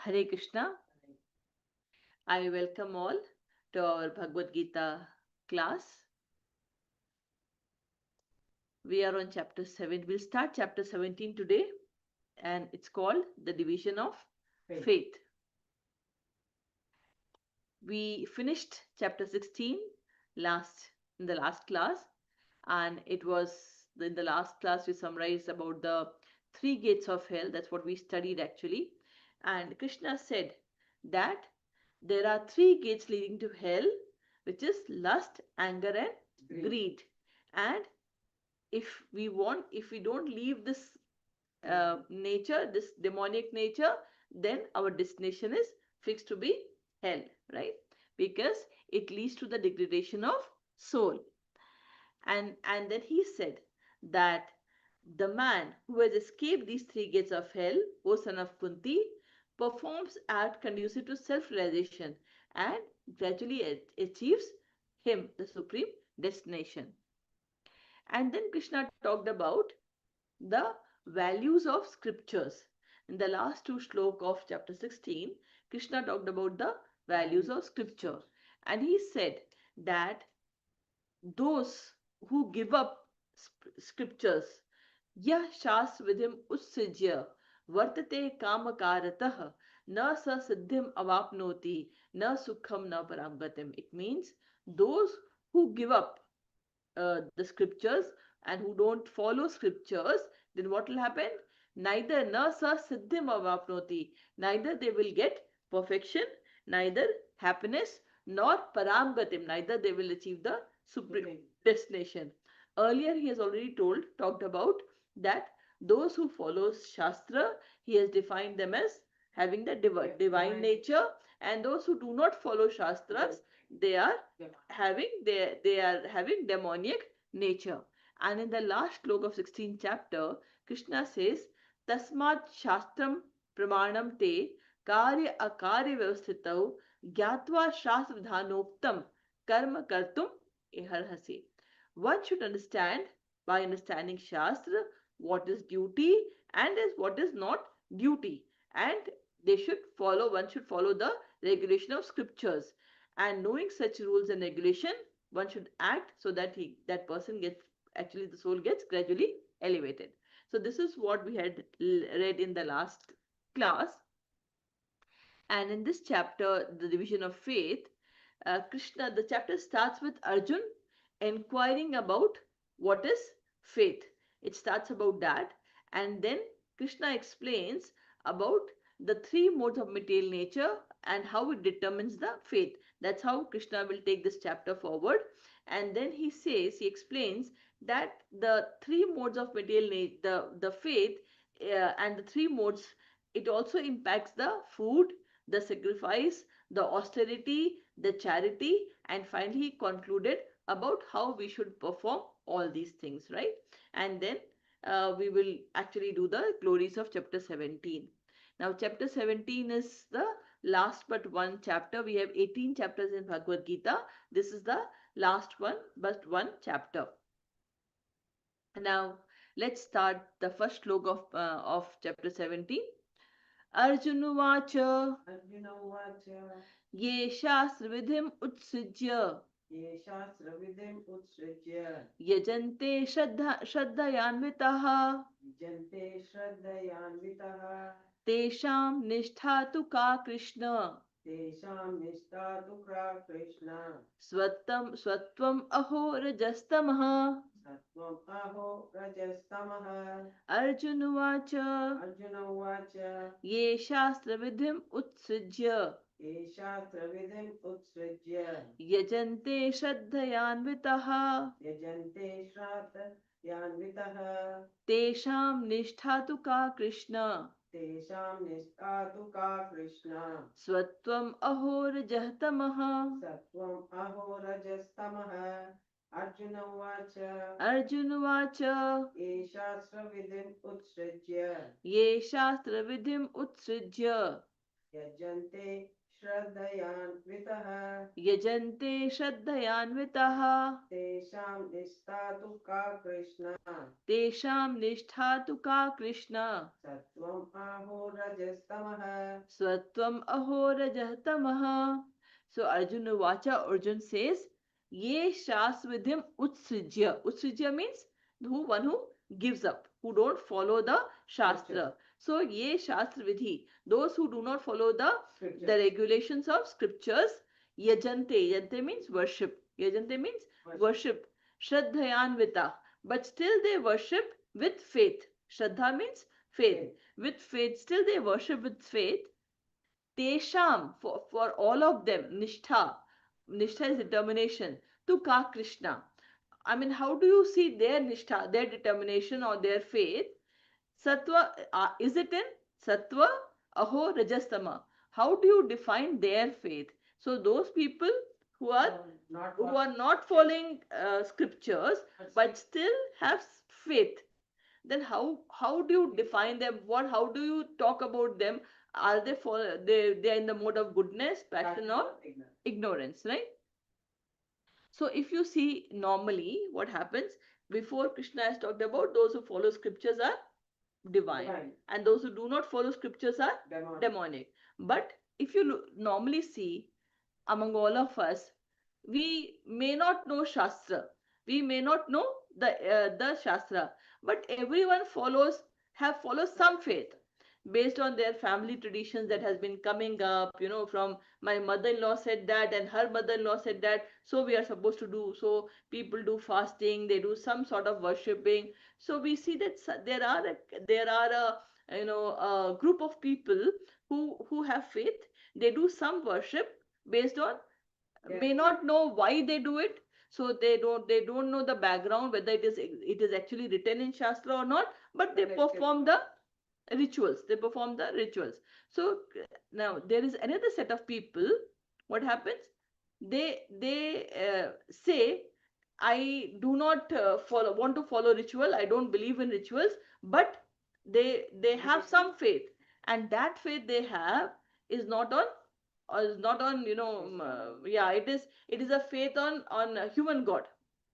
Hare Krishna. I welcome all to our Bhagavad Gita class. We are on chapter 7. We'll start chapter 17 today, and it's called The Division of Faith. We finished chapter 16 in the last class, and it was in the last class we summarized about the three gates of hell. That's what we studied actually. And Krishna said that there are three gates leading to hell, which is lust, anger, and greed. And if we don't leave this nature, this demonic nature, then our destination is fixed to be hell, right? Because it leads to the degradation of soul. And then he said that the man who has escaped these three gates of hell, O son of Kunti, performs act conducive to self-realization and gradually achieves him the supreme destination. And then Krishna talked about the values of scriptures. In the last two shlokas of chapter 16, Krishna talked about the values of scripture. And he said that those who give up scriptures, yah shastra vidhim utsijya vartate kamakaratah na sa siddhim avapnoti na sukham na paramgatim. It means those who give up the scriptures and who don't follow scriptures, then what will happen? Neither na sa siddhim avapnoti, neither they will get perfection, neither happiness, nor paramgatim, neither they will achieve the supreme destination. Earlier he has already talked about that those who follow Shastra, he has defined them as having the divine nature, and those who do not follow Shastras, they are they are having demoniac nature. And in the last slok of 16th chapter, Krishna says, Tasmat Shastram Pramanam Te Karya Akarya Vyavastitau Gyatva Shastra Vidhanoktam Karma Kartum Eharhasi. One should understand by understanding Shastra what is duty and what is not duty. And one should follow the regulation of scriptures. And knowing such rules and regulation, one should act so that that person gets, actually the soul gets gradually elevated. So this is what we had read in the last class. And in this chapter, the division of faith, the chapter starts with Arjun inquiring about what is faith. It starts about that, and then Krishna explains about the three modes of material nature and how it determines the faith. That's how Krishna will take this chapter forward. And then he explains that the three modes of material nature, the faith, and the three modes, it also impacts the food, the sacrifice, the austerity, the charity, and finally he concluded about how we should perform all these things, right? And then we will actually do the glories of chapter 17. Now, chapter 17 is the last but one chapter. We have 18 chapters in Bhagavad Gita. This is the last one, but one chapter. Now, let's start the first slok of chapter 17. Arjunuvacha ye shastra vidhim utsrijya यजन्ते श्रद्धयान्विताः तेषां निष्ठा तु का कृष्ण स्वत्वम् अहो रजस्तमः अर्जुन उवाच ये शास्त्रविधिम् उत्सृज्य यजन्ते श्रद्धयान्विताः तेषां निष्ठा तु का कृष्ण स्वत्वम् अहो रजस्तमः अर्जुन उवाच ये शास्त्रविधिम् उत्सृज्य श्रद्धयान्वितः यजन्ते श्रद्धयान्विताः तेषां निष्ठा तु का कृष्ण तेषां निष्ठा तु का कृष्ण सत्त्वम् आहो रजस्तमः Svatvam aho rajah tamah. So Arjuna Vacha, Arjun says, Ye shasvidhim utsrijya. Utsrijya means one who gives up, who don't follow the shastra. So ye shastra vidhi, those who do not follow the regulations of scriptures. Yajante. Yajante means worship. Yajante means worship. Shraddhayanvita. But still they worship with faith. Shraddha means faith. With faith, still they worship with faith. Tesham, for all of them, Nishtha. Nishtha is determination. To Ka Krishna. I mean, how do you see their Nishtha, their determination or their faith? Sattva, is it in Sattva, Aho, Rajastama? How do you define their faith? So those people who are not following scriptures but still have faith, then how do you define them? What how do you talk about them? Are they for they are in the mode of goodness, passion, or ignorance, right? So if you see normally what happens, before Krishna has talked about those who follow scriptures are divine, and those who do not follow scriptures are demonic. But if you normally see among all of us, we may not know Shastra, we may not know the Shastra, but everyone follows some faith based on their family traditions that has been coming up. From my mother-in-law said that, and her mother-in-law said that, so we are supposed to do. So people do fasting, they do some sort of worshipping. So we see that there are a group of people who have faith. They do some worship based on, may not know why they do it. So they don't know the background, whether it is actually written in Shastra or not, but they perform the rituals. So now there is another set of people. What happens? They say, I do not want to follow ritual, I don't believe in rituals, but they have some faith, and that faith they have is not on, yeah, it is a faith on a human god,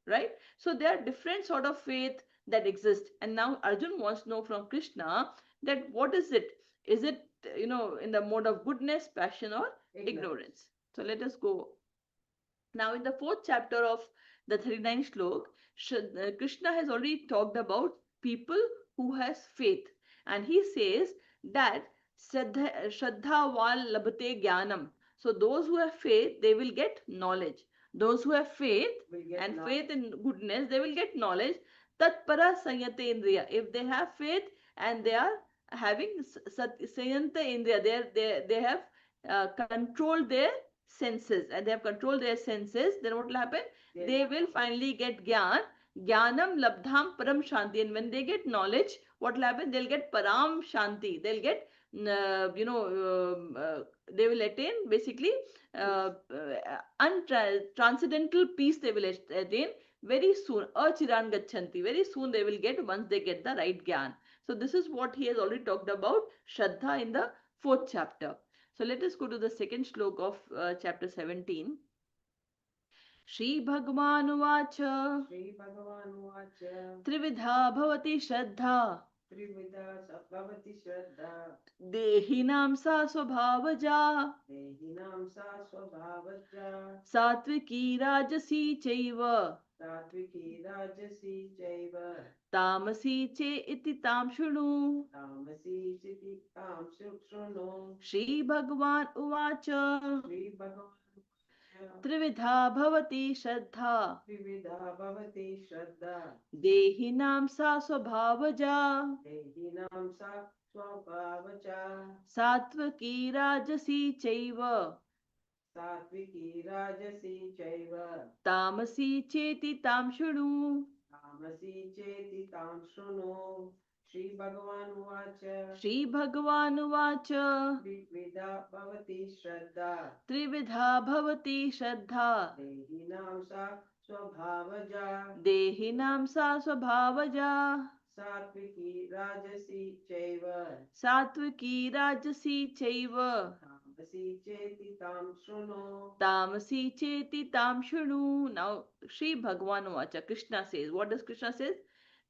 right? So there are different sort of faith that exist, and now Arjun wants to know from Krishna that what is it? Is it in the mode of goodness, passion, or ignorance? So let us go. Now, in the fourth chapter of the 39th shlok, Krishna has already talked about people who has faith, and he says that Shraddha val labhate jnanam. So those who have faith, they will get knowledge. Those who have faith and faith in goodness, they will get knowledge. Tatpara sanyate indriya. If they have faith and they are having sanyanta indriya, they have controlled their senses, and they have controlled their senses, then what will happen? They will finally get gyan. Jnanam labdham param shanti. And when they get knowledge, what will happen? They'll get param shanti. They'll get, they will attain basically transcendental peace. They will attain very soon. Achiran gachanti. Very soon they will get, once they get the right gyan. So this is what he has already talked about Shraddha in the fourth chapter. So let us go to the second slok of chapter 17. श्रीभगवानुवाच श्रीभगवानुवाच त्रिविधा भवति श्रद्धा त्रिविधा भवति श्रद्धा देहिनां सा स्वभावजा देहिनां सा स्वभावजा सात्विकी राजसी चैव सात्विकी राजसी चैव तामसी चे इति तां शृणु तामसी चिति तां शृणु श्रीभगवान् उवाच श्रीभगवानुवाच त्रिविधा भवति श्रद्धा त्रिविधा भवति श्रद्धा देहिनां सा स्वभावजा देहिनां सा स्वभावजा सात्विकी राजसी चैव सात्विकी राजसी चैव तामसी चेति तां शृणु तामसी चेति तां शृणु श्रीभगवानुवाच श्रीभगवानुवाच त्रिविधा भवति श्रद्धा त्रिविधा भवति श्रद्धा देहिनां सा स्वभावजा देहिनां सा स्वभावजा सात्विकी राजसी चैव सात्विकी राजसी चैव Tamasi cheti tam shruno. Tamasi cheti tam shunu. Now, Sri Bhagwan Vacha, Krishna says, what does Krishna says?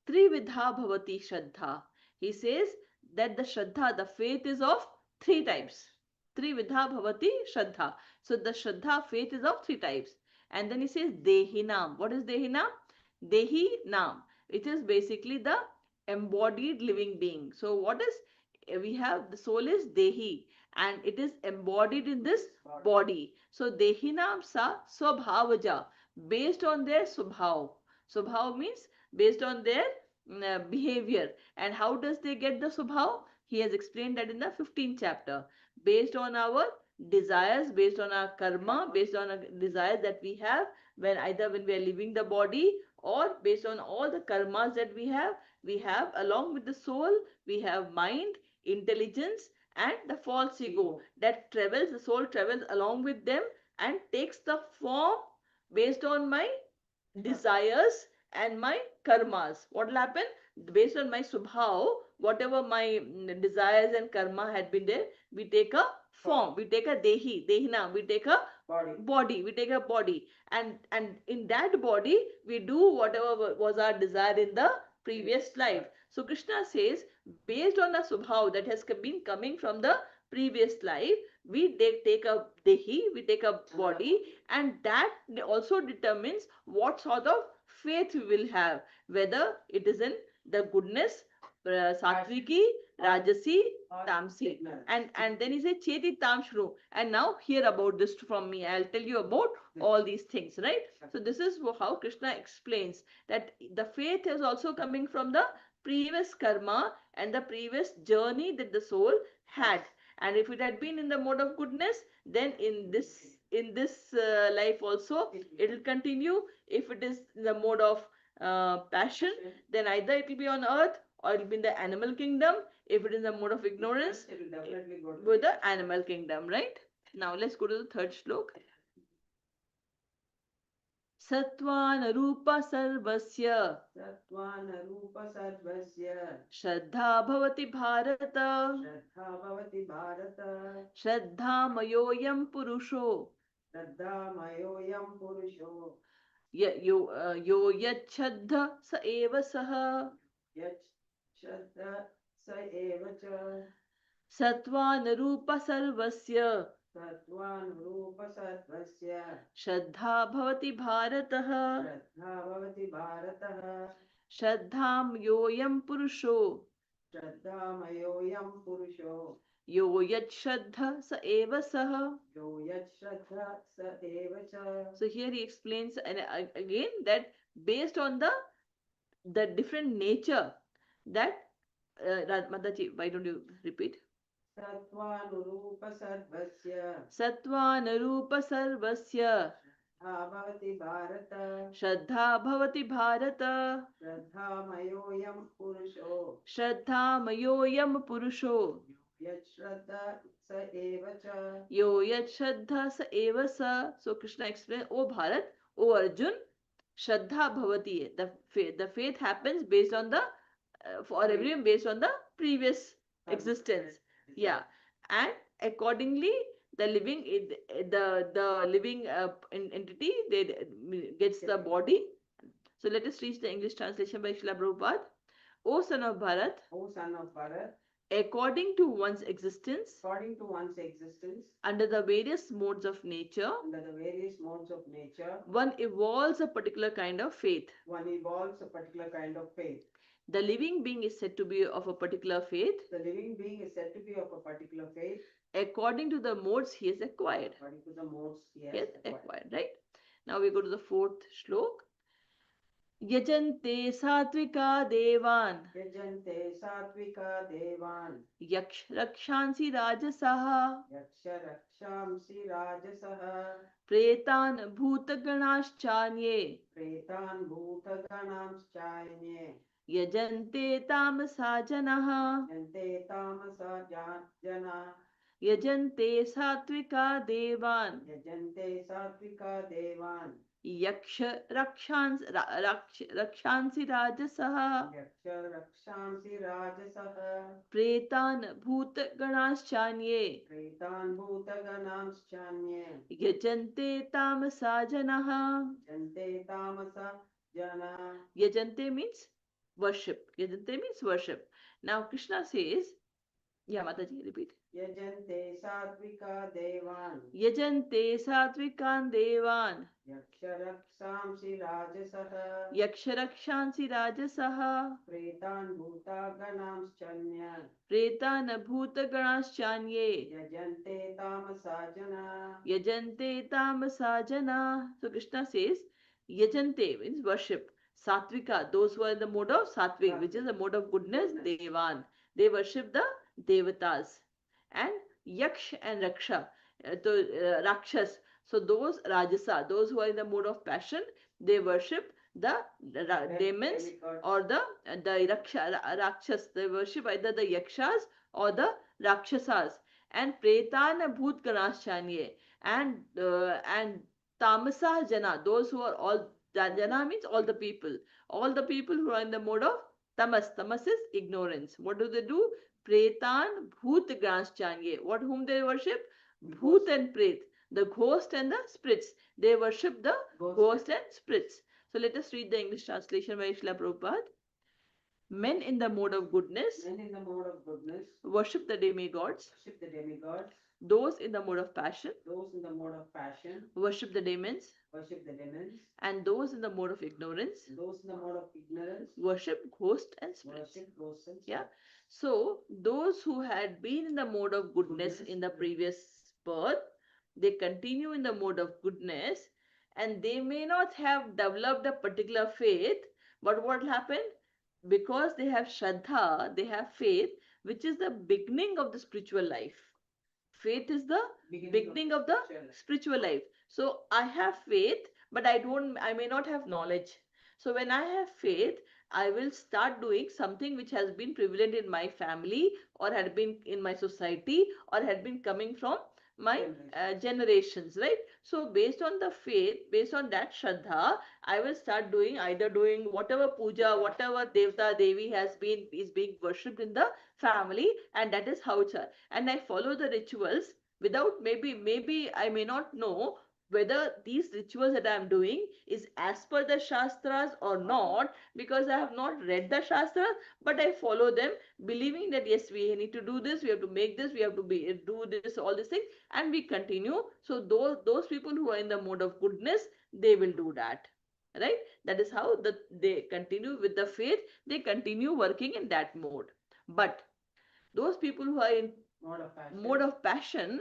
Trividha bhavati shraddha. He says that the shraddha, the faith is of three types. Trividha bhavati shraddha. So the shraddha, faith is of three types. And then he says Dehi Nam. What is Dehi Nam? Dehi Nam. It is basically the embodied living being. So what is, we have the soul is Dehi and it is embodied in this body. So Dehi Nam Sa Swabhavaja, based on their Subhav. Subhav means based on their behavior. And how does they get the Subhav? He has explained that in the 15th chapter. Based on our desires, based on our karma, based on our desires that we have when either when we are leaving the body or based on all the karmas that we have along with the soul, we have mind, intelligence and the false ego that travels, the soul travels along with them and takes the form based on my desires and my karmas. What will happen? Based on my subhav, whatever my desires and karma had been there, we take a form, we take a dehina, we take a body, we take a body, and in that body we do whatever was our desire in the previous life. So Krishna says, based on the subhav that has been coming from the previous life, we take a dehi, we take a body, and that also determines what sort of faith we will have, whether it is in the goodness, satviki, rajasi, tamsi. And then he said cheti tamshru. And now hear about this from me. I'll tell you about all these things, right? So this is how Krishna explains that the faith is also coming from the previous karma and the previous journey that the soul had. And if it had been in the mode of goodness, then in this life also it will continue. If it is in the mode of passion, then either it will be on earth or it will be in the animal kingdom. If it is in the mode of ignorance, It will definitely go to with the animal kingdom, right? Now let's go to the third shlok. सत्त्वान रूप सर्वस्य Sattvanarupa sarvasya श्रद्धा भवति Bharat Shraddha bhavati bharata श्रद्धामयोऽयं पुरुषो Shraddha mayoyam purusho यो यच्छ्रद्ध स एव सः Yach Shraddha sa eva cha सत्त्वानुरूप सर्वस्य Sattvanurupa sarvasya श्रद्धा भवति भारतः Shraddha bhavati bharata श्रद्धां योऽयं पुरुषो Shraddha mayoyam purusho यो यच्छ्रद्ध स एव सः. Yo yat Shraddha sa eva cha So here he explains again that based on the different nature that Mataji, why don't you repeat? Sattvanurupa sarvasya सत्त्वानुरूप सर्वस्य Bhavati bharata श्रद्धा भवति Bharat Shraddha mayoyam purusho श्रद्धामयोऽयं पुरुषो Yat Shraddha sa eva cha यो यच्छ्रद्धा स एव स. So Krishna explains, O Bharat, O Arjun, Shraddha bhavati. The faith happens based on the for everyone based on the previous existence. Yeah, and accordingly, the living the living entity they gets the body. So let us reach the English translation by Srila Prabhupada. O son of Bharat, O son of Bharat, according to one's existence, according to one's existence, under the various modes of nature, under the various modes of nature, one evolves a particular kind of faith. one evolves a particular kind of faith. The living being is said to be of a particular faith The living being is said to be of a particular faith according to the modes he has acquired. according to the modes he has Yes, acquired. acquired, right? Now we go to the fourth shlok. Yajante satvika devan Yajante satvika devan yaksh rakshansi rajasaha yaksha rakshamsi rajasaha pretan bhutaganaschanye pretan bhutaganamschayanye yajante tamasa janaha yante tamasa jana yajante satvika devan yajante satvika devan यक्ष रक्षांसि राजसः यक्ष रक्षांसि राजसः प्रेतान् भूतगणाश्चान्ये प्रेतान् भूतगणांश्चान्ये यजन्ते तामसा जनाः. जन्ते तामसा जना. Yajante means worship. Yajante means worship. Now Krishna says, yeah, Mataji, repeat. यजन्ते सात्विका देवान् Yajante satvikan devan यक्षरक्षांसि राजसः yaksharakshansi rajasaha प्रेतान् भूतागणांश्चन्य pretana bhutaganaschanye यजन्ते तामसा जना. yajante tamasa jana. So Krishna says, yajante means worship. Satvika, those who are in the mode of satvik, which is the mode of goodness, devan. They worship the devatas. And yaksh and raksha, rakshas. So those rajasa, those who are in the mode of passion, they worship the demons or the rakshas. They worship either the yakshas or the rakshasas. And pretana bhut ganashchanye, and tamasa jana, those who are all, jana means all the people, all the people who are in the mode of tamas. Tamas is ignorance. What do they do? Pretan bhut ganashchanye. What, whom they worship? Bhut and pret, the ghost and the spirits. They worship the ghost and spirits. So let us read the English translation by Srila Prabhupada. Men in the mode of goodness Men in the mode of goodness worship the demigods. worship the demigods. Those in the mode of passion Those in the mode of passion worship the demons. worship the demons. And those in the mode of ignorance Those in the mode of ignorance worship ghosts and spirits. worship ghosts and Yeah. spirits. So those who had been in the mode of goodness in the previous birth, they continue in the mode of goodness, and they may not have developed a particular faith, but what happened? Because they have Shraddha, they have faith, which is the beginning of the spiritual life. Faith is the beginning of the spiritual life. So I have faith, but I may not have knowledge. So when I have faith, I will start doing something which has been prevalent in my family, or had been in my society, or had been coming from my generations, right? So based on the faith, based on that Shraddha, I will start doing, either doing whatever puja, whatever Devta Devi is being worshipped in the family, and that is how it's. And I follow the rituals without, maybe I may not know whether these rituals that I am doing is as per the Shastras or not, because I have not read the Shastras, but I follow them, believing that yes, we need to do this, we have to make this, we have to do this, all these things, and we continue. So those people who are in the mode of goodness, they will do that, right? That is how they continue with the faith, they continue working in that mode. But those people who are in mode of passion,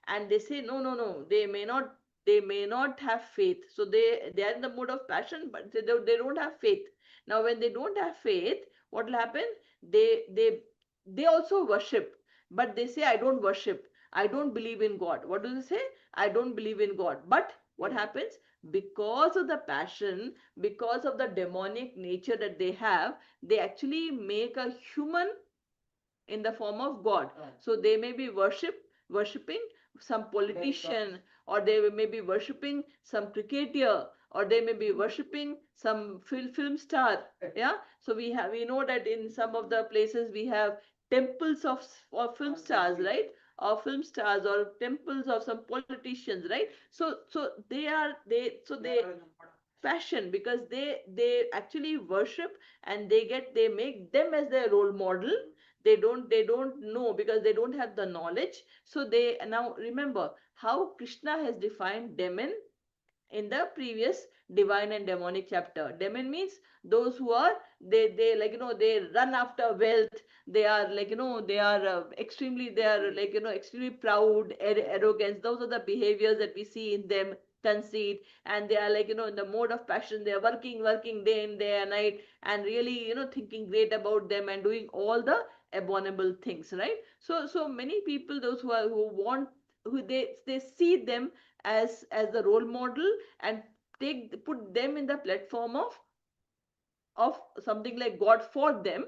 and they say no, no, no, they may not have faith. So they are in the mode of passion, but they don't have faith. Now when they don't have faith, what will happen? They also worship, but they say, I don't worship, I don't believe in God. What do they say? I don't believe in God. But what happens? Because of the passion, because of the demonic nature that they have, they actually make a human in the form of God. So they may be worshipping some politician, or they may be worshipping some cricketer, or they may be worshipping some film star. Yeah. So we know that in some of the places we have temples of film stars, right? Or film stars, or temples of some politicians, right? So they passion, because they actually worship, and they make them as their role model. They don't know, because they don't have the knowledge. So they, now remember how Krishna has defined demon in the previous divine and demonic chapter. Demon means those who are, they like, they run after wealth. They are like, they are extremely, they are like, extremely proud, arrogance. Those are the behaviors that we see in them. Conceit. And they are like, in the mode of passion, they are working day and day and night, and really, thinking great about them, and doing all the abominable things, right? So many people, those who want, who they see them as the role model, and put them in the platform of something like God for them,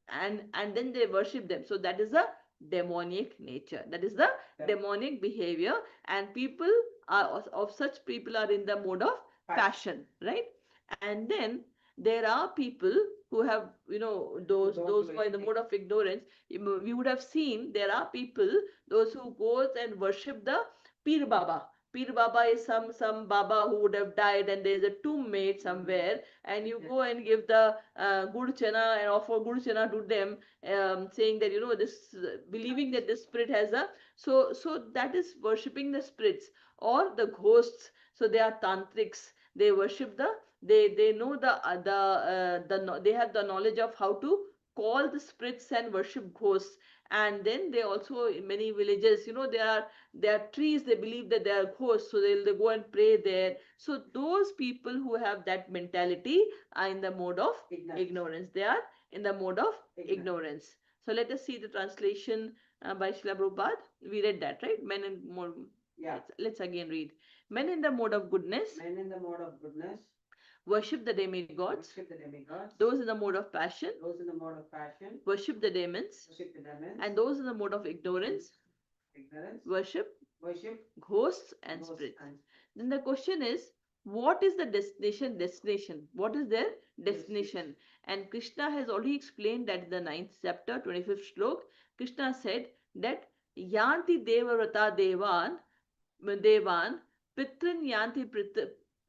and then they worship them. So that is the demonic nature, that is the demonic behavior. And people are of such people are in the mode of passion, right? And then there are people who have, those who are in the mode of ignorance. We would have seen there are people, those who goes and worship the Pir Baba. Pir Baba is some Baba who would have died, and there is a tomb made somewhere, and you go and give the gud chana and offer gud chana to them, saying that this, believing that this spirit has a, so that is worshipping the spirits or the ghosts. So they are tantrics. They worship the, they know they have the knowledge of how to call the spirits and worship ghosts. And then they also, in many villages, there are trees, they believe that they are ghosts, so they go and pray there. So those people who have that mentality are in the mode of ignorance. They are in the mode of ignorance. So let us see the translation by Srila Prabhupada. We read that, right? Men in mode. Yeah. Let's again read. Men in the mode of goodness. Men in the mode of goodness. Worship the demigods. Worship the demigods. Those in the mode of passion. Those in the mode of passion. Worship the demons. Worship the demons. And those in the mode of ignorance. Ignorance. Worship ghosts and spirits. And then the question is, what is the destination? What is their destination? And Krishna has already explained that in the 9th chapter, 25th shlok. Krishna said that yanti devavrata devan pitrin yanti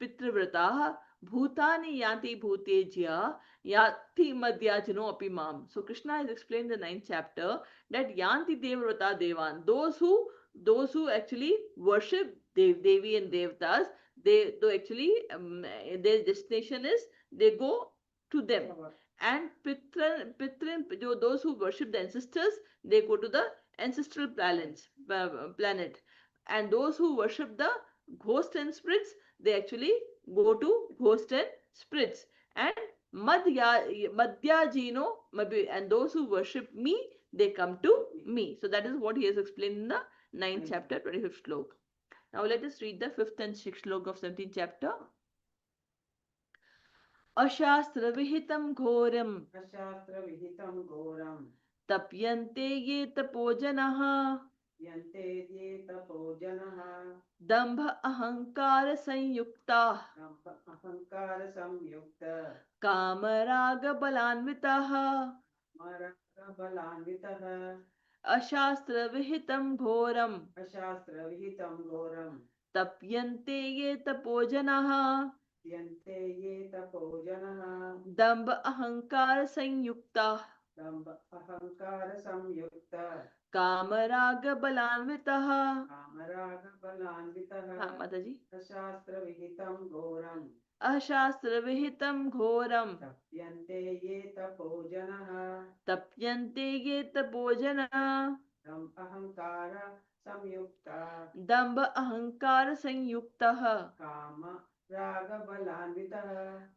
pitrivrataha bhutani yanti bhutejya yati madhyajano apimam. So Krishna has explained in the 9th chapter that yanti devavrata devan, those who actually worship Devi and Devtas, they actually, their destination is they go to them. And those who worship the ancestors, they go to the ancestral planet. And those who worship the ghost and spirits, they actually go to ghost and spirits. And madhyajino, and those who worship me, they come to me. So that is what he has explained in the 9th chapter, 25th shlok. Now let us read the 5th and 6th shlok of 17th chapter. Ashastra vihitam ghoram tapyante ye tapojanaha dambha ahankara sanyukta kamaraga balanvitaha ashastra vihitam ghoram tapyante ye tapojanaha dambha ahankara sanyukta kamaraga balanvitaha. हाँ माता जी. अशास्त्र विहितम घोरम तप्यन्ते ये तपोजना दम्भ अहंकार संयुक्तः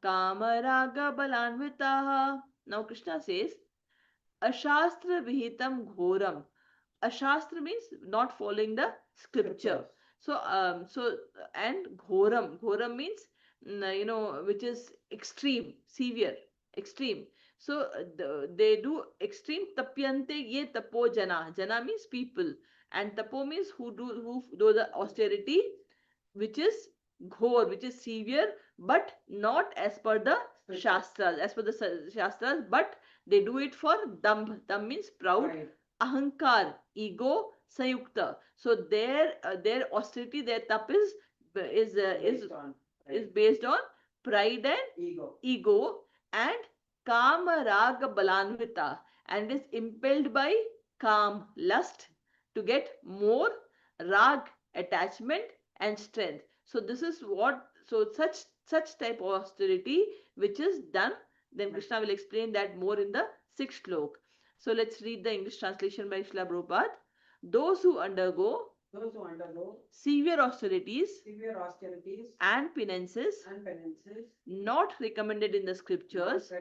कामराग बलान्वितः. Now Krishna says, ashastra vihitam ghoram. Ashastra means not following the scripture. So and ghoram means, which is extreme, severe, extreme. So they do extreme. Tapyante ye tapo jana. Jana means people, and tapo means who do the austerity, which is ghor, which is severe, but not as per the shastras. As per the shastras, but they do it for dambh. Dambh means proud. Right. Ahankar, ego, sayukta. So their austerity, their tap is based on pride and ego and kama raga balanvita, and is impelled by kam, lust, to get more, rag, attachment, and strength. So this is what, so such type of austerity which is done. Then Krishna will explain that more in the 6th shlok. So let's read the English translation by Srila Prabhupada. Those who undergo severe austerities and penances not recommended in the scriptures,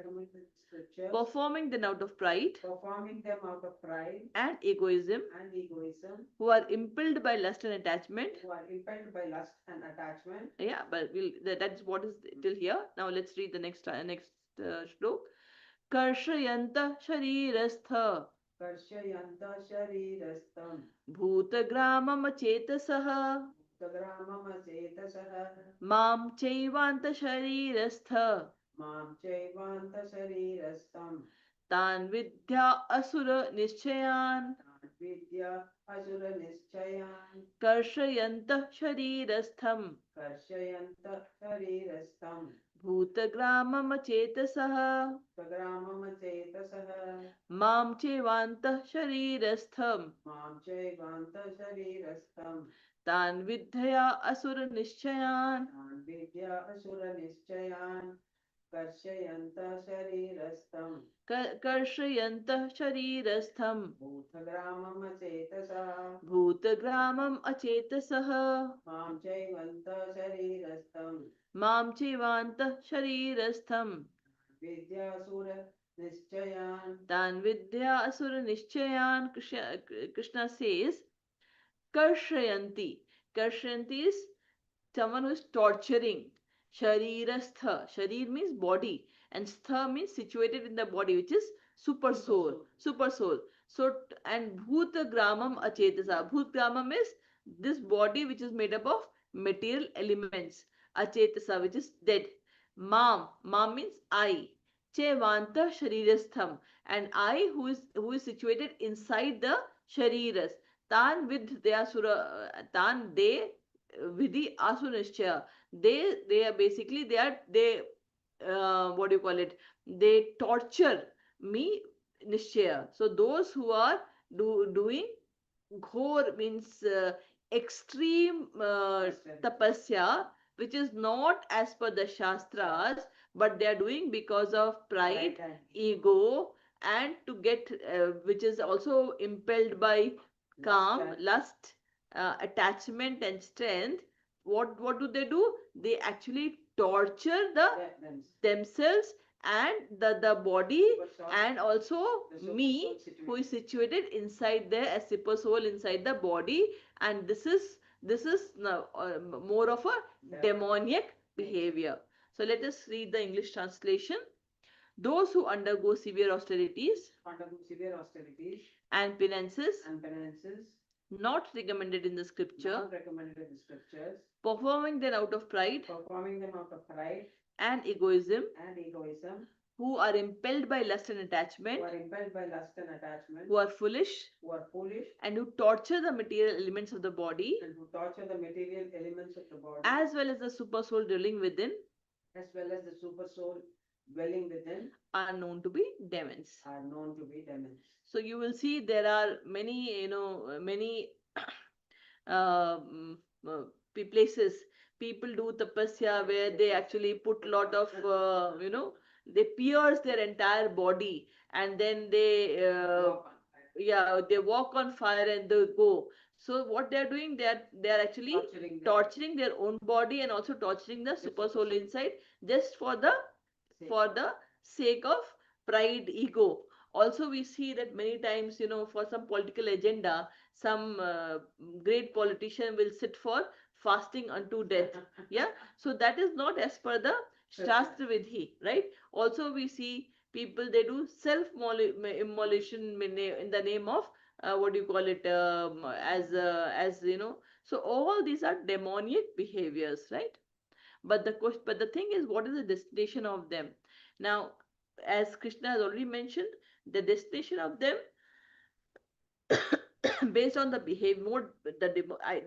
performing them out of pride and egoism, who are impelled by lust and attachment. Yeah, but that's what is till here. Now let's read the next shlok. Karshayanta sharirastha bhutagramam chetasah भूतग्राममचेतसः मां चैवान्तशरीरस्थ मां चैवान्तशरीरस्थं तान् विद्या असुर निश्चयान् तान् विद्या असुरनिश्चयान् कर्षयन्तः शरीरस्थं कर्षयन्तः शरीरस्थं भूतग्राममचेतसः भूतग्राममचेतसः मां चैवान्तः शरीरस्थं मां चैवान्तशरीरस्थं तान् विद्या असुरनिश्चयान् तान् विद्या असुरनिश्चयान् कर्षयन्तः शरीरस्थं कर्षयन्तः शरीरस्थं भूतग्राममचेतसः भूतग्रामम् अचेतसः मां चैवन्तः शरीरस्थं मां चैवान्तः शरीरस्थं विद्यासुरनिश्चयान् तान् विद्या असुरनिश्चयान्. Krishna says karshayanti. Karshayanti is someone who is torturing. Sharirastha. Sharir means body and stha means situated in the body, which is super soul. Super soul. So and bhutagramam achetasa. Bhutagramam is this body which is made up of material elements. Achetasa, which is dead. Mam means I. Chevanta sharirastham, and I who is situated inside the shariras. Tan tan they vidhi asunishcha. They are basically they what do you call it? They torture me nishchaya. So those who are doing ghor means extreme tapasya, which is not as per the shastras, but they are doing because of pride, ego, and to get which is also impelled by lust, attachment, and strength. What do? They actually torture themselves and the body, and also me who is situated inside there as super soul inside the body. And this is now more of a demoniac behavior. So let us read the English translation. Those who undergo severe austerities and penances not recommended in the scripture, performing them out of pride and egoism, who are impelled by lust and attachment, who are foolish, and who torture the material elements of the body, as well as the super soul dwelling within, are known to be demons. So you will see there are many, many um, uh, places people do tapasya where they actually put lot of they pierce their entire body, and then they walk on fire and they go. So what they are doing, they are actually torturing their own body and also torturing the super soul inside, just for the sake of pride, ego. Also we see that many times, for some political agenda, some great politician will sit for fasting unto death. Yeah, so that is not as per the shastra vidhi, right? Also we see people, they do self immolation in the name of what do you call it, as so all these are demoniac behaviors, right? But the thing is, what is the destination of them? Now, as Krishna has already mentioned, the destination of them based on the behavior mode,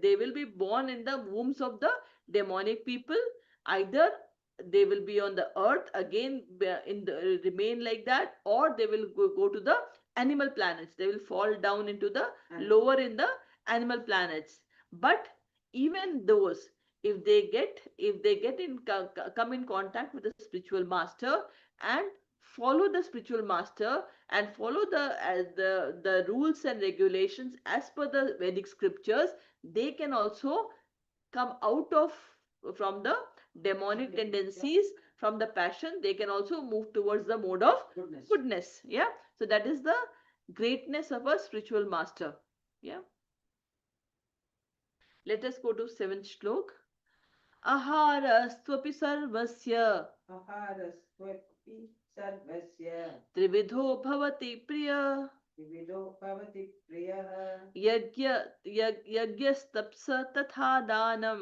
they will be born in the wombs of the demonic people. Either they will be on the earth again, remain like that, or they will go to the animal planets. They will fall down into the lower in the animal planets. But even those, if they get come in contact with the spiritual master and follow the spiritual master and follow the rules and regulations as per the Vedic scriptures, they can also come out of from the demonic tendencies, from the passion. They can also move towards the mode of goodness. Yeah, so that is the greatness of a spiritual master. Yeah, let us go to seventh shlok. Aharastvapi sarvasya आहारस्त्वपि सर्वस्य त्रिविधो भवति प्रिय विविधो भवति प्रियः यज्ञस्तप्स तथा दानम्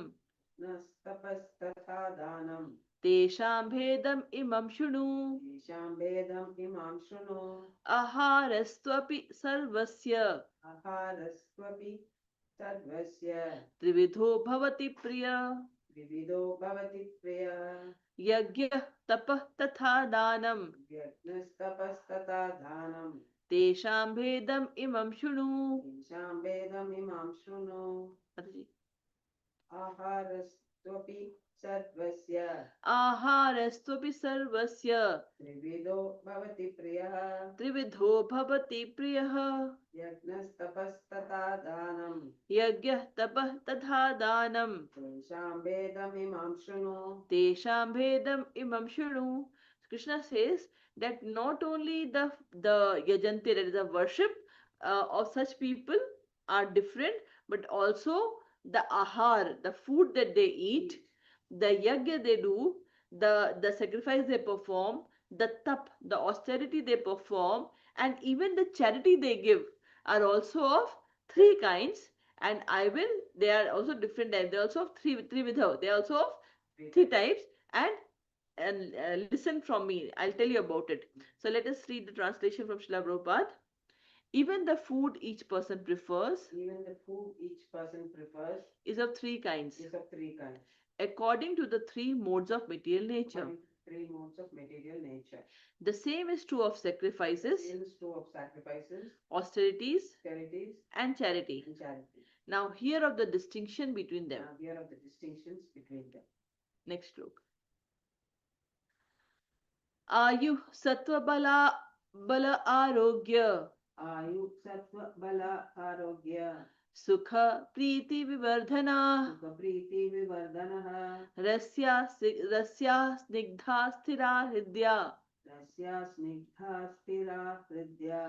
नस्तपस्तथा दानम् तेषां भेदम् इमं शृणु तेषां भेदम् इमां शृणु आहारस्त्वपि सर्वस्य आहारस्त्वपि सर्वस्य त्रिविधो भवति प्रिय विविधो भवति प्रियः यज्ञः तपः तथा दानम् यज्ञस्तपस्तथा दानम् तेषां भेदम् इमं शृणु तेषां भेदमिमां शृणु आहारस्त्वपि सर्वस्य आहारस्त्वपि सर्वस्य त्रिविधो भवति प्रियः त्रिविधो भवति प्रियः यज्ञस्तपस्तथा दानम् यज्ञः तपः तथा दानम् तेषां भेदमिमां शृणु तेषां भेदम् imam shunu. Krishna says that not only the yajanti, that is the worship of such people are different, but also the ahar, the food that they eat, the yagya they do, the sacrifice they perform, the tap, the austerity they perform, and even the charity they give are also of three kinds. And I will, they are also different types. They are also of three vidha. They are also of three types. And listen from me. I'll tell you about it. So let us read the translation from Srila Prabhupada. Even the food each person prefers even the food each person prefers is of three kinds, is of three kinds according to the three modes of material nature. according to three modes of material nature. The same is true of sacrifices, Same is true of sacrifices, austerities, charities, and charity. and charity. Now, hear of the distinction between them. Now here are the distinctions between them. Next sloka. आयु सत्व बल आरोग्य आयु सत्व बल आरोग्य सुख प्रीति विवर्धना सुख प्रीति विवर्धनः रस्या स्निग्धा स्थिरा हृदया रस्या स्निग्धा स्थिरा हृदया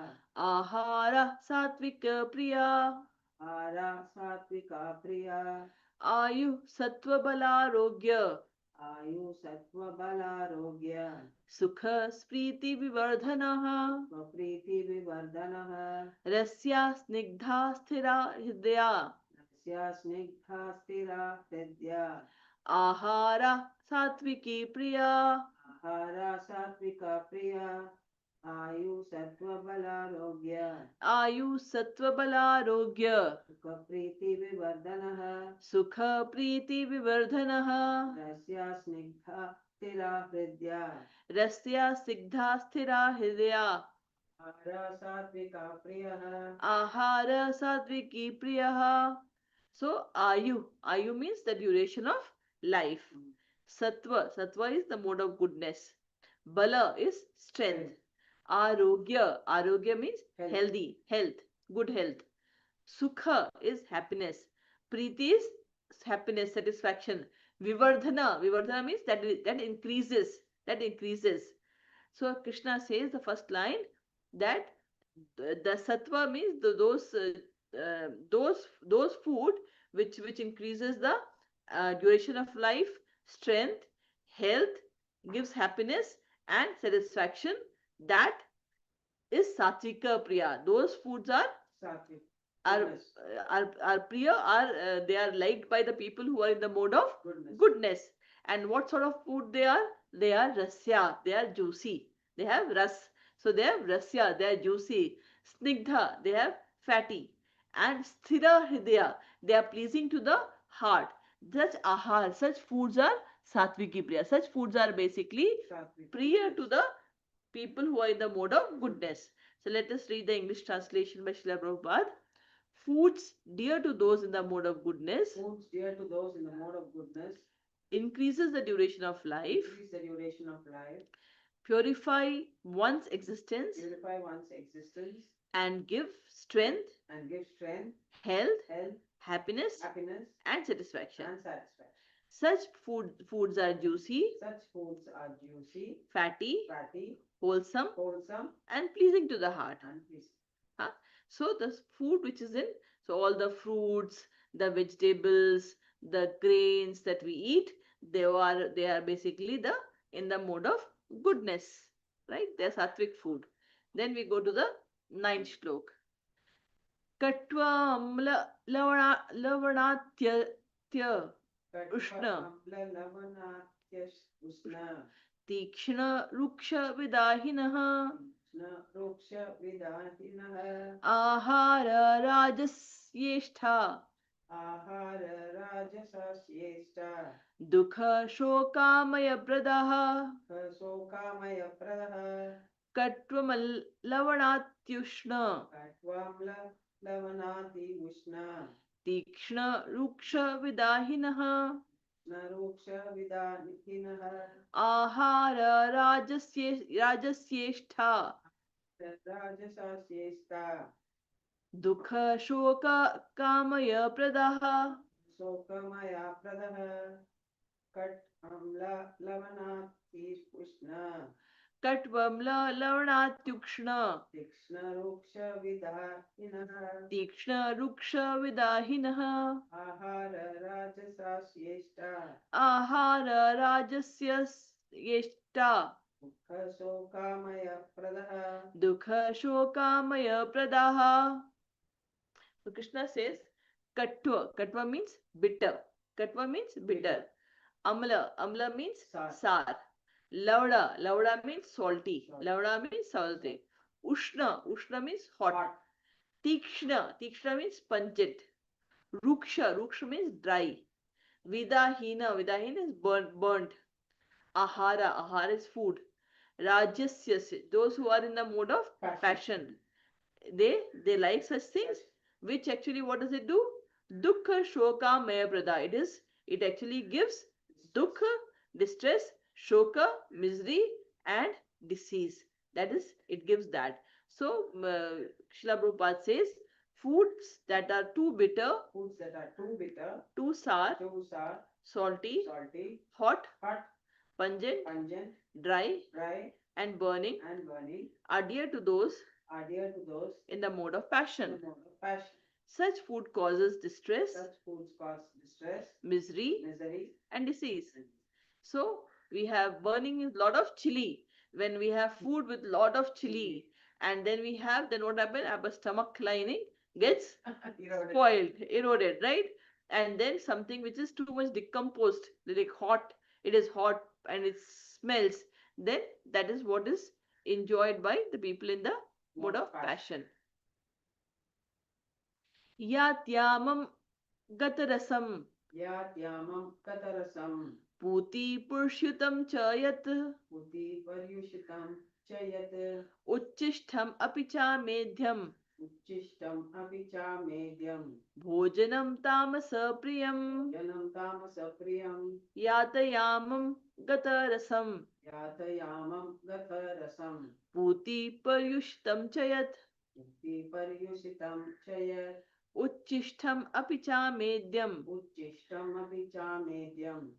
आहार सात्विक प्रिया आहारा सात्विका प्रिया आयु सत्व बलारोग्य आयु सत्व बलारोग्य सुख स्प्रीति विवर्धनः प्रीति विवर्धनः रस्या स्निग्धा स्थिरा हृदया रस्या स्निग्धा स्थिरा हृदया आहार सात्विकी प्रिया आहारा सात्विका प्रिया आयु सत्व बलारोग्य आयु सत्व बलारोग्य सुख प्रीति विवर्धनः सुख प्रीति विवर्धनः रस्या स्निग्धा स्थिरा हृदया रस्या स्निग्धा स्थिरा हृदया आहारा सात्विका प्रियः आहार सात्विकी प्रियः. So ayu means the duration of life. Sattva is the mode of goodness. Bala is strength. Arogya means healthy, health, good health. Sukha is happiness. Preeti is happiness, satisfaction. Vivardhana means that increases, that increases. So Krishna says the first line that the sattva means those food which increases the duration of life, strength, health, gives happiness and satisfaction. That is satvika priya. Those foods are सात्विक are are priya, are they are liked by the people who are in the mode of goodness. And what sort of food they are? They are rasya, they are juicy, they have ras, so they have rasya, they are juicy. Snigdha, they have fatty. And sthira hridaya, they are pleasing to the heart. Such ahar, such foods are satviki priya. Such foods are basically priya to the people who are in the mode of goodness. So let us read the English translation by Srila Prabhupada. Foods dear to those in the mode of goodness, foods dear to those in the mode of goodness, increases the duration of life, increase the duration of life, purify one's existence, and give strength, health, happiness, and satisfaction. Such foods are juicy, fatty, wholesome, and pleasing to the heart. Huh? So the food which is in, so all the fruits, the vegetables, the grains that we eat, they are basically in the mode of goodness, right? They are sattvic food. Then we go to the ninth shlok. Katva lavanatya ushna तीक्ष्ण रुक्ष विदाहिनः आहार राजस्येष्ठा दुःख शोकामय प्रदः कट्वमलवणात्युष्ण तीक्ष्ण रुक्ष विदाहिनः आहार राजस्येष्ठा दुःख शोक कामय प्रदः कट्वम्ल लवणात्युक्ष्ण तीक्ष्ण रुक्ष विदाहिनः आहार राजस्येष्टा दुःख शोकामय प्रदः. So Krishna says, Katva. Katva means bitter. Katva means bitter. Amla means sour. Lavda means salty. Lavda means salty. Ushna means hot. Tikshna means pungent. Ruksha means dry. Vidahina is burnt. Ahara is food. Rajasya, those who are in the mode of passion. They like such things, which actually, what does it do? Dukkha shoka maya prada. It actually gives dukkha, distress, shoka, misery, and disease. That is, it gives that. So Srila Prabhupada says, foods that are too bitter, too sour, salty, hot, pungent, dry, and burning are dear to those in the mode of passion. Such food causes distress, misery, and disease. So we have burning a lot of chili. When we have food with lot of chili, and then what happens? Our stomach lining gets spoiled, eroded, right? And then something which is too much decomposed, like hot, it is hot and it smells, then that is what is enjoyed by the people in the mode of passion. Yatyamam gatarasam puti purshutam chayat uchchishtham apicha medhyam bhojanam tamasa priyam yatayamam gatarasam puti paryushtam chayat uchchishtham apicha medyam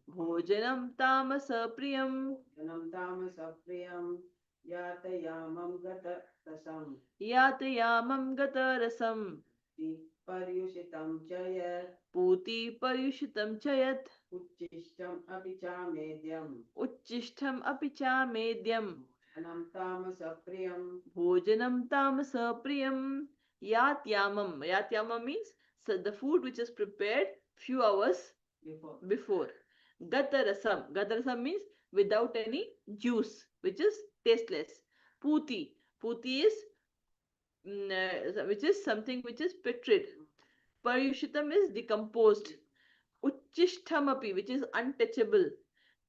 bhojanam tamasa priyam yatayamam gatarasam puti paryushitam chayat uchchishtham apicha medyam bhojanam tamasa priyam yatyamam. Yatyamam means the food which is prepared few hours before. Gatarasam means without any juice, which is tasteless. Puti is which is something which is putrid. Paryushitam is decomposed. Uchchishthamapi, which is untouchable.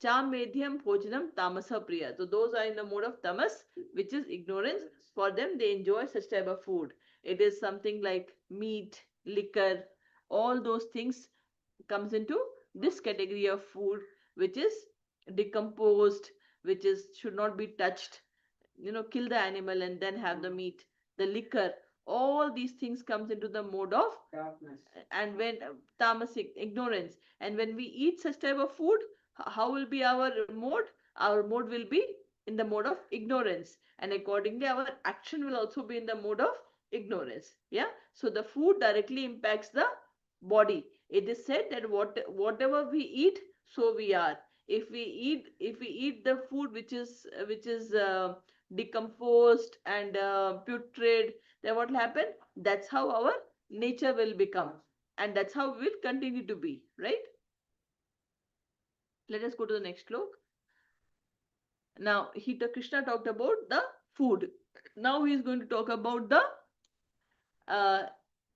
Chamedhyam bhojanam tamasa priya. So those are in the mode of tamas, which is ignorance. For them, they enjoy such type of food. It is something like meat, liquor, all those things comes into this category of food, which is decomposed, which is should not be touched. Kill the animal and then have the meat, the liquor. All these things comes into the mode of darkness, and when tamasic ignorance. And when we eat such type of food, how will be our mode? Our mode will be in the mode of ignorance, and accordingly our action will also be in the mode of ignorance. Yeah, so the food directly impacts the body. It is said that whatever we eat, so we are. If we eat the food which is decomposed and putrid, then what will happen? That's how our nature will become, and that's how we will continue to be, right? Let us go to the next slok. Now, Krishna talked about the food. Now he is going to talk about the uh,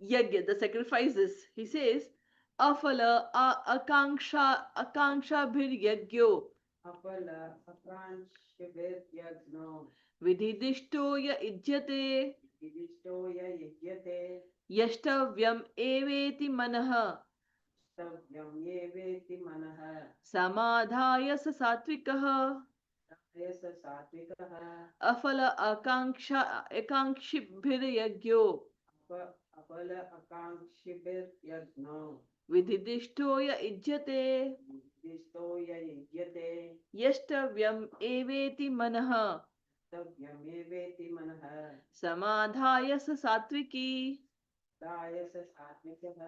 yajna, the sacrifices. He says, afala akanksha bhir yajyo अपल अकांक्ष यज्ञो vidhidishto ya ijyate विदिष्टो य यज्ञते yashtavyam eveti manah स्तव्यं ये वेति मनः samadhaya sa satvikah यस सात्विकः afala akankshibhir yajyo अपल अकांक्षिभिर्यज्ञो vidhidishto ya ijyate विदिष्टो य यज्ञते yashtavyam eveti manah स्तव्यं ये वेति मनः samadhaya sa satviki. दायस सात्विकः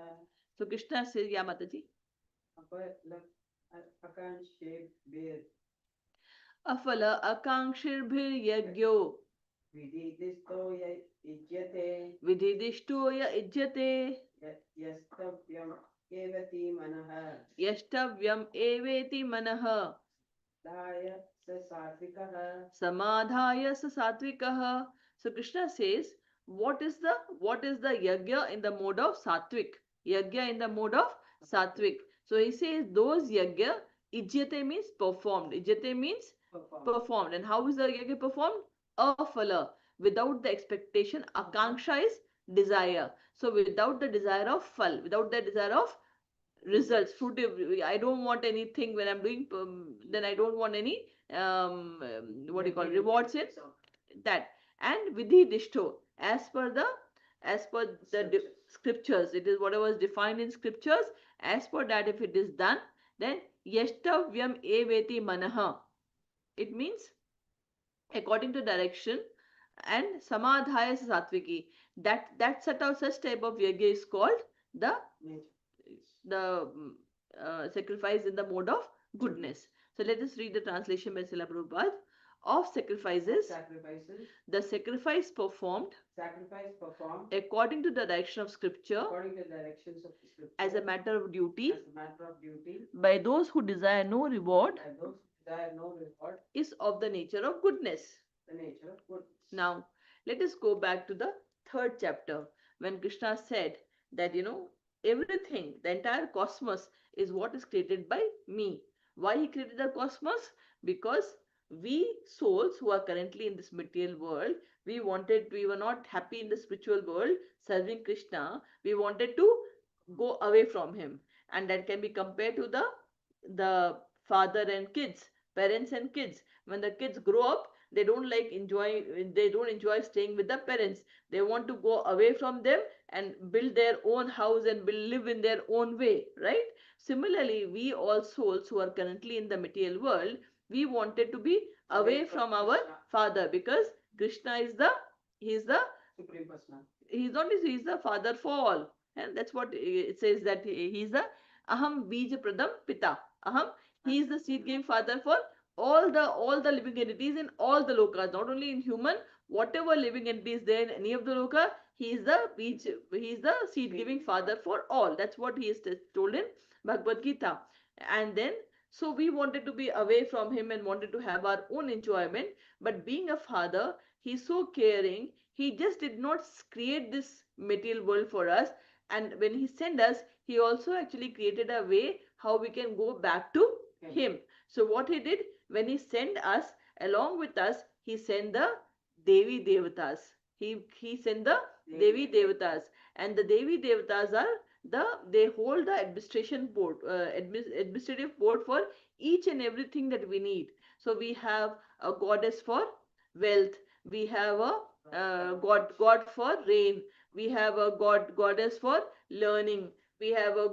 So Krishna says, yeah, Mataji. अपल अकांक्षिभिर् Afala akankshibhir yajyo विदिष्टो य युज्यते vidhidishto ya ijyate यस्तव्यं एवति मनः yashtavyam eveti manah दाय स सात्विकः samadhaya sa satvikah. So Krishna says, what is the yajna in the mode of sattvic? Yajna in the mode of sattvic. So he says those yajna, ijyate means performed. Ijyate means performed. And how is the yajna performed? Afala, without the expectation. Akanksha is desire. So without the desire of fal, without the desire of results, fruit. I don't want anything when I'm doing, then I don't want any what do you call, rewards in that. And vidhi dishto, as per the scriptures, it is whatever is defined in scriptures. As per that, if it is done, then yashtavyam eveti manah, it means according to direction. And samadhaya satviki, that such type of yajna is called the sacrifice in the mode of goodness. So let us read the translation by Srila Prabhupada. Of sacrifices, the sacrifice performed according to the direction of scripture, as a matter of duty, by those who desire no reward, is of the nature of goodness. Now, let us go back to the third chapter, when Krishna said that, everything, the entire cosmos is what is created by me. Why he created the cosmos? Because we souls who are currently in this material world, we were not happy in the spiritual world serving Krishna. We wanted to go away from him. And that can be compared to the father and kids, parents and kids. When the kids grow up, they don't enjoy staying with the parents. They want to go away from them and build their own house and live in their own way, right? Similarly, we all souls who are currently in the material world, we wanted to be away from our father, because Krishna is the Supreme Personality. he's the father for all. And that's what it says, that he's the aham bij pradam pita. Aham, he is the seed giving father for all the living entities in all the lokas, not only in human, whatever living entities there in any of the loka, he is the seed giving father for all. That's what he is told in Bhagavad Gita. And then, so we wanted to be away from him and wanted to have our own enjoyment. But being a father, he's so caring. He just did not create this material world for us. And when he sent us, he also actually created a way how we can go back to him. So what he did, when he sent us, along with us, he sent the Devi Devatas. He sent the Devi Devatas. And the Devi Devatas are they hold the administrative board for each and everything that we need. So we have a goddess for wealth, we have a god for rain, we have a goddess for learning, we have a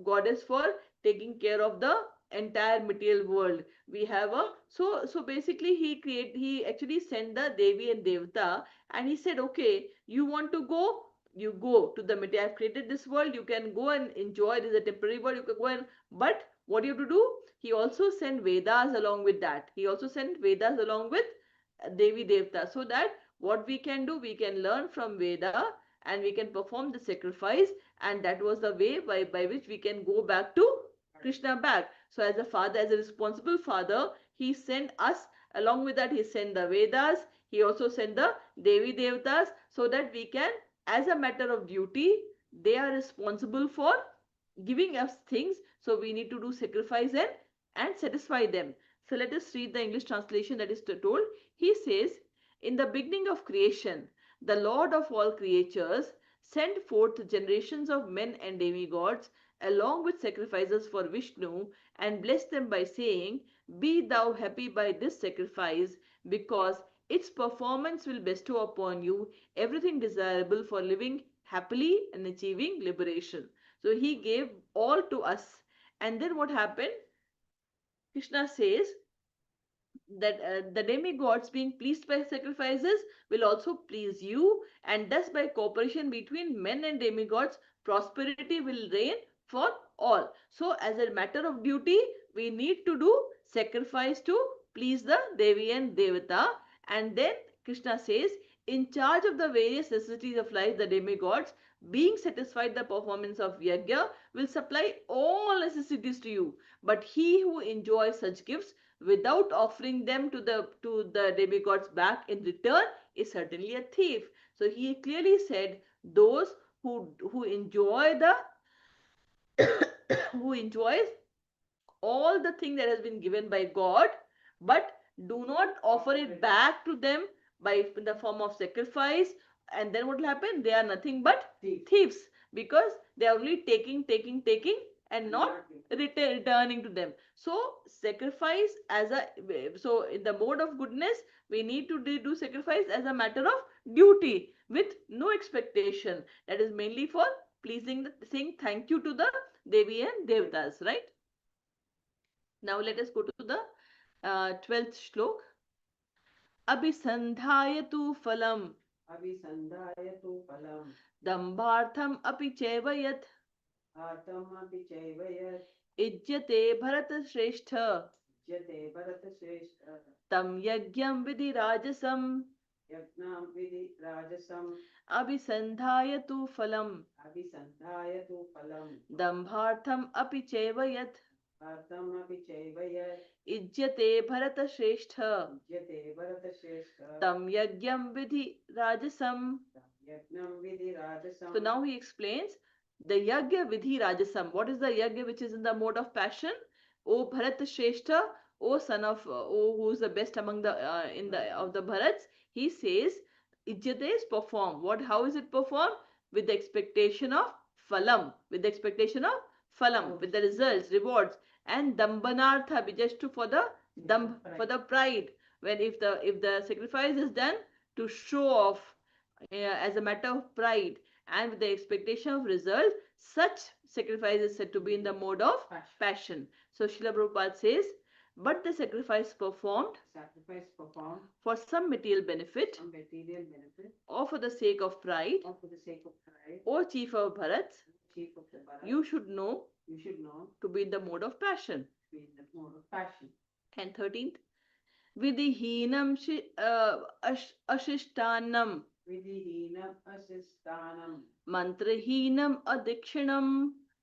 goddess for taking care of the entire material world. We have a so basically he actually sent the Devi and Devta, and he said, okay, you want to go, you go to the material. I've created this world, you can go and enjoy. This is a temporary world, you can go and, but what you have to do, he also sent Vedas along with that. He also sent Vedas along with Devi Devta, so that what we can do, we can learn from Veda and we can perform the sacrifice, and that was the way by which we can go back to Krishna back. So as a father, as a responsible father, he sent us, along with that he sent the Vedas, he also sent the Devi Devatas, so that we can, as a matter of duty, they are responsible for giving us things, so we need to do sacrifice and satisfy them. So let us read the English translation that is told. He says, in the beginning of creation, the Lord of all creatures sent forth generations of men and demigods along with sacrifices for Vishnu, and blessed them by saying, be thou happy by this sacrifice, because its performance will bestow upon you everything desirable for living happily and achieving liberation. So he gave all to us. And then what happened? Krishna says that the demigods, being pleased by sacrifices, will also please you, and thus by cooperation between men and demigods, prosperity will reign for all. So as a matter of duty, we need to do sacrifice to please the Devi and Devata. And then Krishna says, in charge of the various necessities of life, the demigods, being satisfied the performance of yajna, will supply all necessities to you. But he who enjoys such gifts without offering them to the demigods back in return is certainly a thief. So he clearly said, those who enjoy the who enjoys all the thing that has been given by God, but do not offer it back to them by in the form of sacrifice. And then what will happen? They are nothing but thieves, because they are only taking, and not returning to them. So sacrifice as a, so in the mode of goodness, we need to do sacrifice as a matter of duty with no expectation. That is mainly for pleasing, saying thank you to the Devi and Devatas, right? Now let us go to the 12th shlok. Abhisandhaya tu phalam अभिसन्धायतु फलम् dambhartham api chaiva yat आतमपि चैव यत् ijyate bharat shrestha यते भरतश्रेष्ठ tam yagyam vidhi rajasam यज्ञां विधि राजसम् abhisandhaya tu phalam अभिसन्धायतु फलम् dambhartham api chaiva yat आतमपि चैव यत् ijyate bharat shrestha यते भरतश्रेष्ठ tam yagyam vidhi rajasam. यज्ञं विधि राजसम् So now he explains the Yagya Vidhi Rajasam. What is the Yagya which is in the mode of passion? O Bharat Shrestha, O son of, O who is the best among the in the of the Bharats, he says Ijjate is performed. What? How is it performed? With the expectation of phalam, with the expectation of phalam, with the results, rewards, and dambanartha, just to for the for the pride. When if the sacrifice is done to show off, as a matter of pride and with the expectation of result, such sacrifice is said to be in the mode of passion. So Srila Prabhupada says, but the sacrifice performed for some material benefit some material benefit or for the sake of pride, or for the sake of pride, O chief of Bharats, chief of the Bharat, you should know to be in the mode of passion. be in the mode of passion. And 13th, Vidihinam ashishtanam विधिहीनम् अशिष्टानम् mantrahinam adikshinam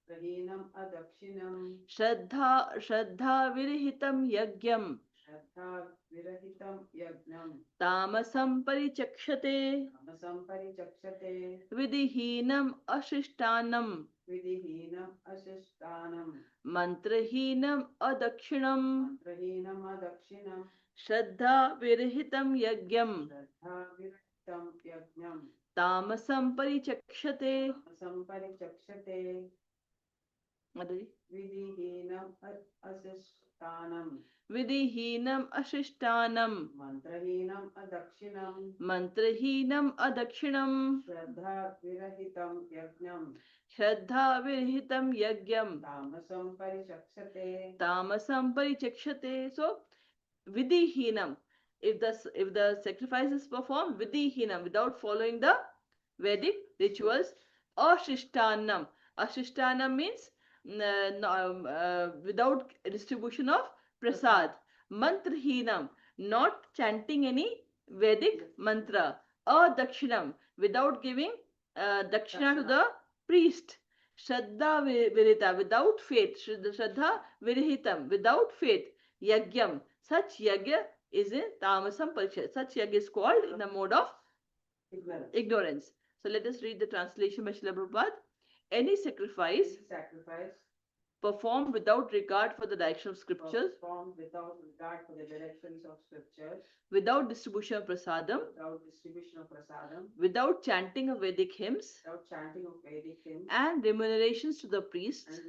प्रहीनम् अदक्षिणम् श्रद्धा विरहितं यज्ञं श्रद्धा विरहितं यज्ञम् तामसं परिचक्षते तामसं परिचक्षते विधिहीनम् अशिष्टानं विधिहीनम् अशिष्टानम् मंत्रहीनम् अदक्षिणं मन्त्रहीनम् अदक्षिणम् श्रद्धा विरहितं यज्ञं श्रद्धा विरहितं यज्ञम् तामसं परिचक्षते. तामसं परिचक्षते माताजी, विधिहीनम् अशिष्टानम् विधिहीनम् अशिष्टानं मन्त्रहीनम् अदक्षिणम् मंत्रहीनम् अदक्षिणं श्रद्धा विरहितं यज्ञम् श्रद्धा विरहितं यज्ञं तामसं परिचक्षते तामसं परिचक्षते. So vidihinam, if the sacrifice is performed vidihinam, without following the Vedic rituals, ashishtanam means without distribution of prasad, mantrahinam, not chanting any Vedic mantra, Dakshinam, without giving dakshina to the priest. Shraddha virita, without faith. Shraddha virihitam, without faith. Yagyam, such yagya is in tamasam pariksha. Such yagya is called in the mode of ignorance. So let us read the translation by Srila Prabhupada. Any sacrifice performed without regard for the direction of scriptures, performed without regard for the directions of scriptures, without distribution of prasadam, without chanting of Vedic hymns, and remunerations to the priests,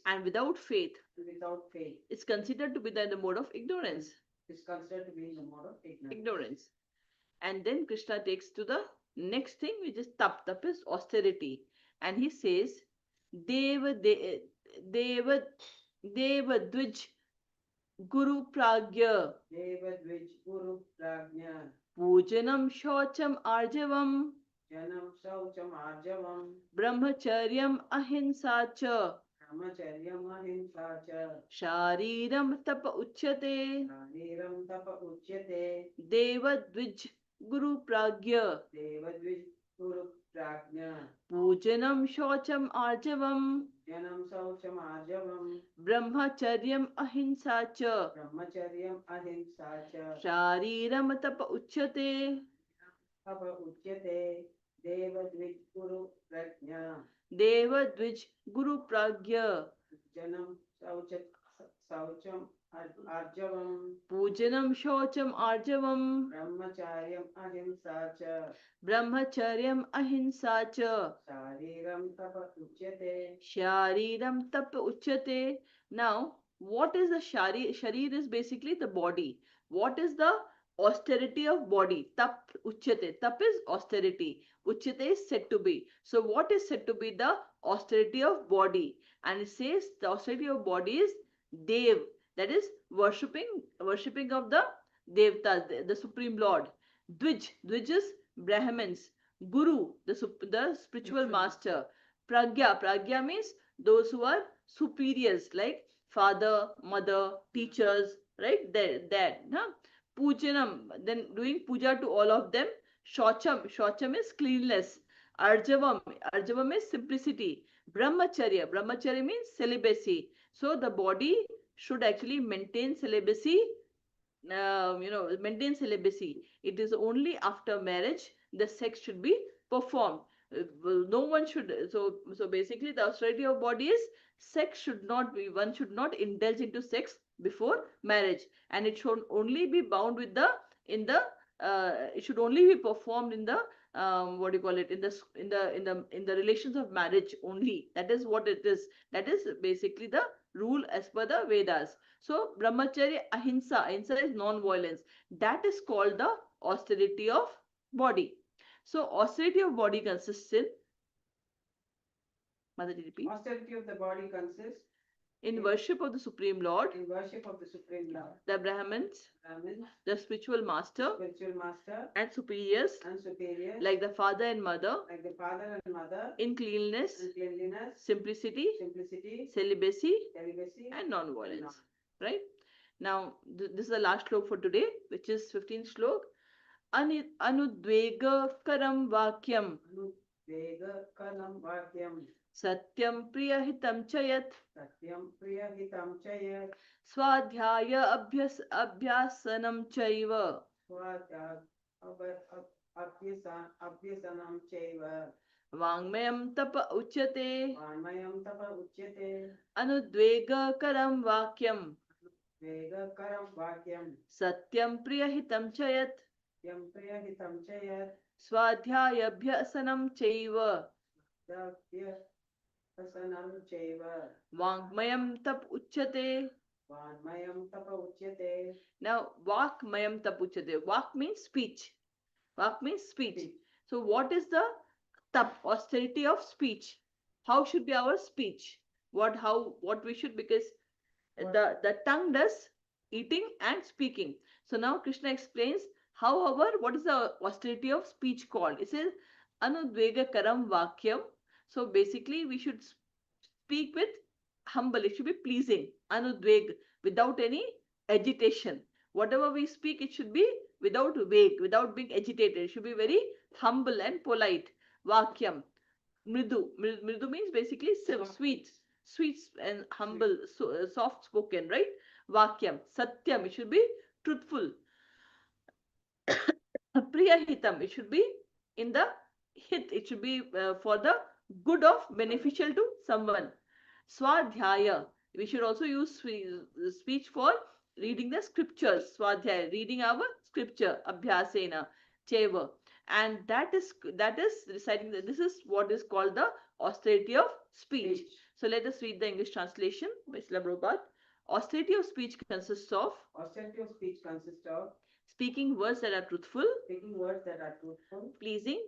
and without faith, is considered to be in the mode of ignorance. Ignorance. And then Krishna takes to the next thing, which is tap. Tap is austerity. And he says, Deva Dvij Guru Pragya Pujanam Shocham Arjavam Brahmacharyam Ahimsa Cha Shariram Tapa Uchyate Deva Dvij Guru Pragya Pujanam Shocham Arjavam Brahmacharyam Ahimsa Cha Shariram Tapa Uchyate Deva Dvij Guru Pragya Pujanam Shocham Arjavam Brahmacharyam Ahimsa Cha Shariram Tapa Uchyate. Now, what is the Sharir is basically the body. What is the austerity of body? Tap Uchyate. Tap is austerity. Uchyate is said to be. So, what is said to be the austerity of body? And it says the austerity of body is Dev. That is worshipping of the Devtas, the Supreme Lord. Dvij is Brahmins. Guru, the spiritual master. Pragya means those who are superiors, like father, mother, teachers, right? That. Huh? Pujanam, then doing puja to all of them. Shocham is cleanliness. Arjavam is simplicity. Brahmacharya means celibacy. So the body should actually maintain celibacy. Maintain celibacy. It is only after marriage the sex should be performed. No one should. So basically, the austerity of body is sex should not be. One should not indulge into sex before marriage, and it should only be bound with the in the. It should only be performed in the what do you call it, in the relations of marriage only. That is what it is. That is basically the rule as per the Vedas. So brahmacharya ahimsa is non-violence. That is called the austerity of body. So austerity of body consists in, Mataji, repeat. Austerity of the body consists in worship of the Supreme Lord, the Brahmins, the spiritual master, and superiors, like the father and mother, in cleanliness, simplicity, celibacy, and non-violence. Right? Now, this is the last shlok for today, which is 15th shlok. Anudvega karam vakyam. Satyam priyahitam chayat. Swadhyaya abhyasanam chaiva. Vangmayam tapa uchyate. Anudvega karam vakyam. Satyam priyahitam chayat. Swadhyaya abhyasanam chaiva. Vangmayam tap uchyate. Now, Vakmayam tap uchyate. Vak means speech. So, what is the tap, austerity of speech? How should be our speech? What we should, because the tongue does eating and speaking. So now Krishna explains, however, what is the austerity of speech called? It says anudvega karam vakyam. So basically we should speak with humble. It should be pleasing. Anudveg, without any agitation. Whatever we speak, it should be without vague, without being agitated. It should be very humble and polite. Vakyam. Mridu. Mridu means basically sweet, sweet and humble, so, soft spoken, right? Vakyam. Satyam. It should be truthful. Priyahitam. It should be in the hit. It should be for the good of beneficial to someone. Swadhyaya. We should also use speech for reading the scriptures. Swadhyaya. Reading our scripture. Abhyasena. Cheva. And that is reciting. This is what is called the austerity of speech. So let us read the English translation by Srila Prabhupada. Austerity of speech consists of Austerity of speech consists of speaking words that are truthful, speaking words that are truthful, pleasing,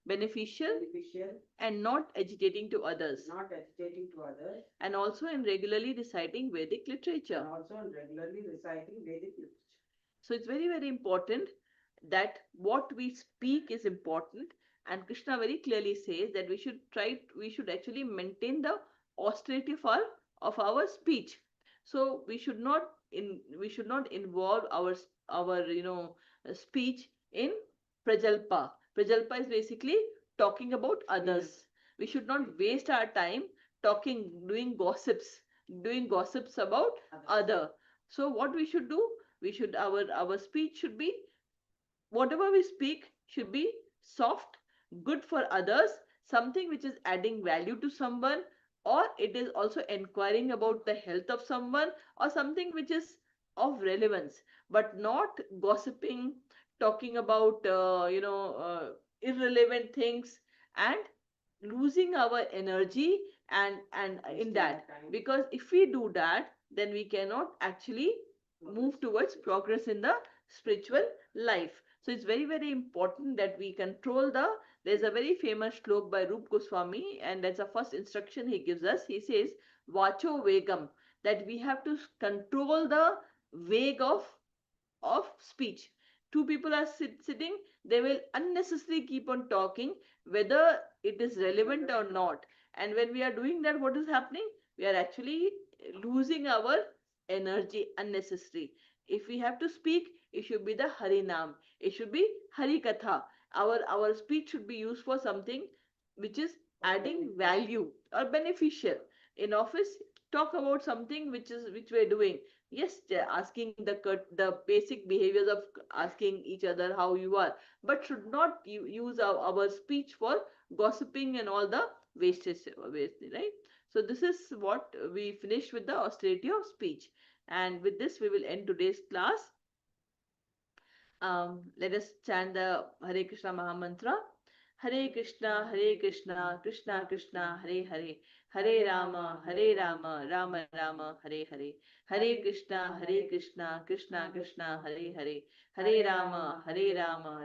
beneficial, beneficial, and not agitating to others, not agitating to others, and also in regularly reciting Vedic and literature. also in regularly reciting Vedic literature. So it's very, very important that what we speak is important. And Krishna very clearly says that we should actually maintain the austerity of our speech. So we should not involve our speech in prajalpa. Prajalpa is basically talking about others. Yes. We should not waste our time doing gossips about other. So what we should do, we should our speech should be, whatever we speak should be soft, good for others, something which is adding value to someone, or it is also inquiring about the health of someone, or something which is of relevance, but not gossiping, talking about irrelevant things, and losing our energy and in that, because if we do that, then we cannot actually move towards progress in the spiritual life. So it's very, very important that we control the. There's a very famous slok by Rup Goswami, and that's the first instruction he gives us. He says, Vacho Vegam, that we have to control the vague of speech. Two people are sitting, they will unnecessarily keep on talking, whether it is relevant or not. And when we are doing that, what is happening? We are actually losing our energy unnecessary. If we have to speak, it should be the Hari Nam. It should be Hari Katha. Our speech should be used for something which is adding value or beneficial. In office, talk about something which we're doing. Yes, asking the basic behaviors of asking each other how you are, but should not use our speech for gossiping and all the wastage, right? So this is what we finished with, the austerity of speech. And with this we will end today's class. Let us chant the Hare Krishna Mahamantra. Hare Krishna, Krishna Krishna, Hare Hare, Hare Rama, Rama Rama, Hare Hare, Hare Krishna, Krishna Krishna, Hare Hare, Hare Rama,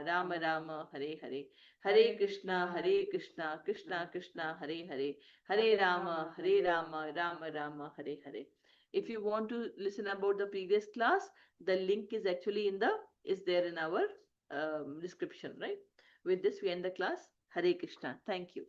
Rama Rama, Hare Hare, Hare Krishna, Krishna Krishna, Hare Hare, Hare Rama, Rama Rama, Hare Hare. If you want to listen about the previous class, the link is actually is there in our description, right? With this, we end the class. Hare Krishna. Thank you.